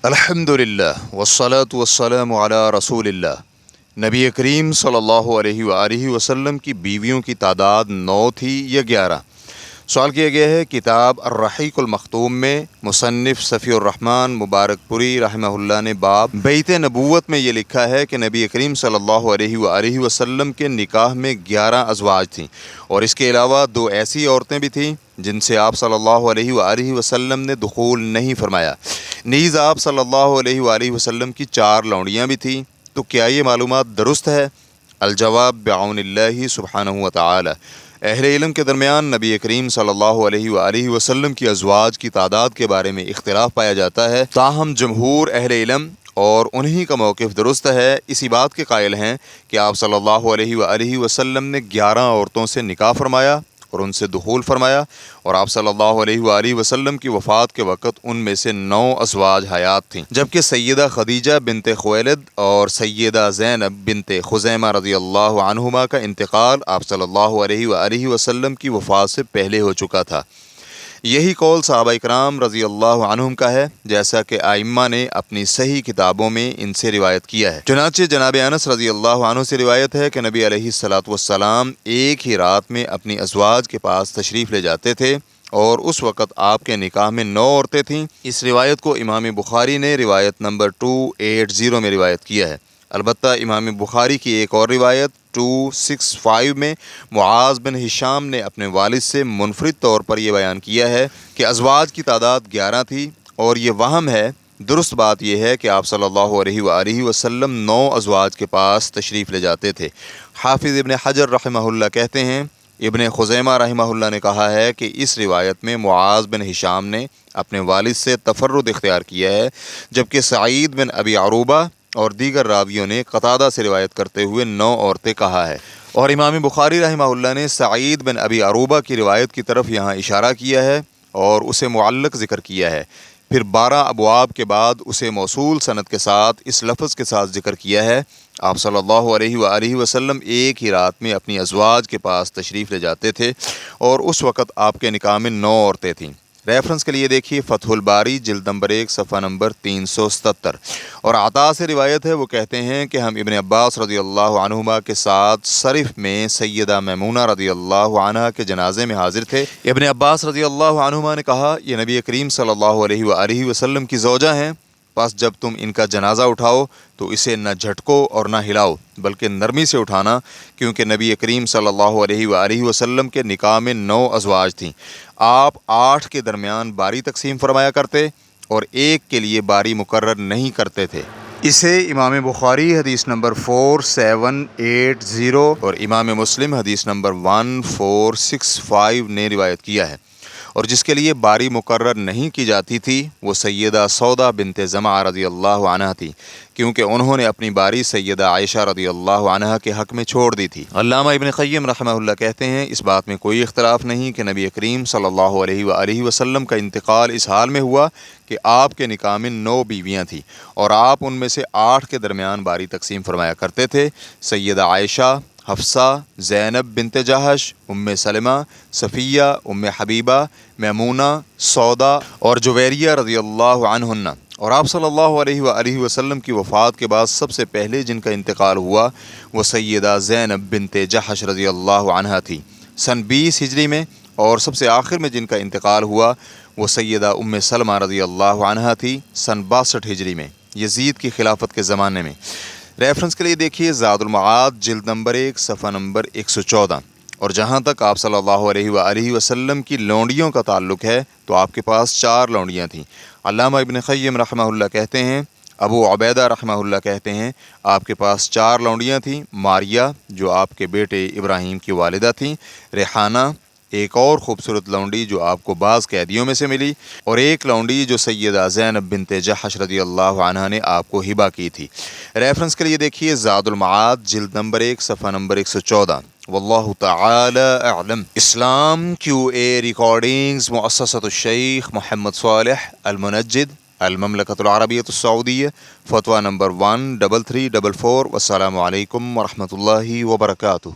الحمدللہ والصلاة والسلام علی رسول اللہ۔ نبی کریم صلی اللہ علیہ وآلہ وسلم کی بیویوں کی تعداد 9 تھی یا 11؟ سوال کیا گیا ہے کتاب الرحیق المختوم میں مصنف صفی الرحمن مبارک پوری رحمہ اللہ نے باب بیت نبوت میں یہ لکھا ہے کہ نبی کریم صلی اللہ علیہ وآلہ وسلم کے نکاح میں 11 ازواج تھیں، اور اس کے علاوہ 2 ایسی عورتیں بھی تھیں جن سے آپ صلی اللہ علیہ وآلہ وسلم نے دخول نہیں فرمایا۔ نیز آپ صلی اللہ علیہ وآلہ وسلم کی 4 لونڈیاں بھی تھیں۔ تو کیا یہ معلومات درست ہے؟ الجواب بعون اللہ سبحانہ وتعالی۔ اہل علم کے درمیان نبی کریم صلی اللہ علیہ وآلہ وسلم کی ازواج کی تعداد کے بارے میں اختلاف پایا جاتا ہے، تاہم جمہور اہل علم اور انہی کا موقف درست ہے، اسی بات کے قائل ہیں کہ آپ صلی اللہ علیہ وآلہ وسلم نے 11 عورتوں سے نکاح فرمایا اور ان سے دخول فرمایا، اور آپ صلی اللہ علیہ وآلہ وسلم کی وفات کے وقت ان میں سے 9 ازواج حیات تھیں، جبکہ سیدہ خدیجہ بنت خویلد اور سیدہ زینب بنت خزیمہ رضی اللہ عنہما کا انتقال آپ صلی اللہ علیہ وآلہ وسلم کی وفات سے پہلے ہو چکا تھا۔ یہی قول صحابہ اکرام رضی اللہ عنہم کا ہے، جیسا کہ ائمہ نے اپنی صحیح کتابوں میں ان سے روایت کیا ہے۔ چنانچہ جناب انس رضی اللہ عنہ سے روایت ہے کہ نبی علیہ الصلوۃ والسلام ایک ہی رات میں اپنی ازواج کے پاس تشریف لے جاتے تھے، اور اس وقت آپ کے نکاح میں 9 عورتیں تھیں۔ اس روایت کو امام بخاری نے روایت نمبر 280 میں روایت کیا ہے۔ البتہ امام بخاری کی ایک اور روایت 265 میں معاذ بن ہشام نے اپنے والد سے منفرد طور پر یہ بیان کیا ہے کہ ازواج کی تعداد 11 تھی، اور یہ وہم ہے۔ درست بات یہ ہے کہ آپ صلی اللہ علیہ وآلہ وسلم 9 ازواج کے پاس تشریف لے جاتے تھے۔ حافظ ابن حجر رحمہ اللہ کہتے ہیں، ابن خزیمہ رحمہ اللہ نے کہا ہے کہ اس روایت میں معاذ بن ہشام نے اپنے والد سے تفرد اختیار کیا ہے، جبکہ سعید بن ابی عروبہ اور دیگر راویوں نے قتادہ سے روایت کرتے ہوئے 9 عورتیں کہا ہے، اور امام بخاری رحمہ اللہ نے سعید بن ابی عروبہ کی روایت کی طرف یہاں اشارہ کیا ہے اور اسے معلق ذکر کیا ہے، پھر 12 ابواب کے بعد اسے موصول سند کے ساتھ اس لفظ کے ساتھ ذکر کیا ہے، آپ صلی اللہ علیہ وآلہ وسلم ایک ہی رات میں اپنی ازواج کے پاس تشریف لے جاتے تھے، اور اس وقت آپ کے نکاح میں 9 عورتیں تھیں۔ ریفرنس کے لیے دیکھیے فتح الباری جلد نمبر 1 صفحہ نمبر 377۔ اور عطا سے روایت ہے، وہ کہتے ہیں کہ ہم ابن عباس رضی اللہ عنہما کے ساتھ صرف میں سیدہ میمونہ رضی اللہ عنہا کے جنازے میں حاضر تھے۔ ابن عباس رضی اللہ عنہما نے کہا، یہ نبی کریم صلی اللہ علیہ وآلہ وسلم کی زوجہ ہیں، پس جب تم ان کا جنازہ اٹھاؤ تو اسے نہ جھٹکو اور نہ ہلاؤ، بلکہ نرمی سے اٹھانا، کیونکہ نبی کریم صلی اللہ علیہ وآلہ وسلم کے نکاح میں 9 ازواج تھیں۔ آپ 8 کے درمیان باری تقسیم فرمایا کرتے اور ایک کے لیے باری مقرر نہیں کرتے تھے۔ اسے امام بخاری حدیث نمبر 4780 اور امام مسلم حدیث نمبر 1465 نے روایت کیا ہے، اور جس کے لیے باری مقرر نہیں کی جاتی تھی وہ سیدہ سودا بنت زمعہ رضی اللہ عنہ تھی، کیونکہ انہوں نے اپنی باری سیدہ عائشہ رضی اللہ عنہ کے حق میں چھوڑ دی تھی۔ علامہ ابن قیم رحمہ اللہ کہتے ہیں، اس بات میں کوئی اختلاف نہیں کہ نبی کریم صلی اللہ علیہ وآلہ وسلم کا انتقال اس حال میں ہوا کہ آپ کے نکاح میں 9 بیویاں تھیں، اور آپ ان میں سے 8 کے درمیان باری تقسیم فرمایا کرتے تھے۔ سیدہ عائشہ، حفصہ، زینب بنت جہش، ام سلمہ، صفیہ، ام حبیبہ، میمونہ، سودا اور جویریہ رضی اللہ عنہن۔ اور آپ صلی اللہ علیہ وآلہ وسلم کی وفات کے بعد سب سے پہلے جن کا انتقال ہوا وہ سیدہ زینب بنت جہش رضی اللہ عنہا تھی سن 20 ہجری میں، اور سب سے آخر میں جن کا انتقال ہوا وہ سیدہ ام سلمہ رضی اللہ عنہا تھی سن 62 ہجری میں، یزید کی خلافت کے زمانے میں۔ ریفرنس کے لیے دیکھیے زاد المعاد جلد نمبر 1 صفحہ نمبر 114۔ اور جہاں تک آپ صلی اللہ علیہ وآلہ وسلم کی لونڈیوں کا تعلق ہے تو آپ کے پاس 4 لونڈیاں تھیں۔ علامہ ابن قیم رحمہ اللہ کہتے ہیں، ابو عبیدہ رحمہ اللہ کہتے ہیں، آپ کے پاس 4 لونڈیاں تھیں، ماریہ جو آپ کے بیٹے ابراہیم کی والدہ تھیں، ریحانہ ایک اور خوبصورت لونڈی جو آپ کو بعض قیدیوں میں سے ملی، اور ایک لونڈی جو سیدہ زینب بنت جہش رضی اللہ عنہا نے آپ کو ہبہ کی تھی۔ ریفرنس کے لیے دیکھیے زاد المعاد جلد نمبر 1 صفحہ نمبر 114۔ واللہ تعالی اعلم۔ اسلام کیو اے ریکارڈنگز مؤسسۃ الشیخ محمد صالح المنجد، المملکۃ العربیۃ السعودیہ، فتویٰ نمبر 13344۔ والسلام علیکم ورحمۃ اللہ وبرکاتہ۔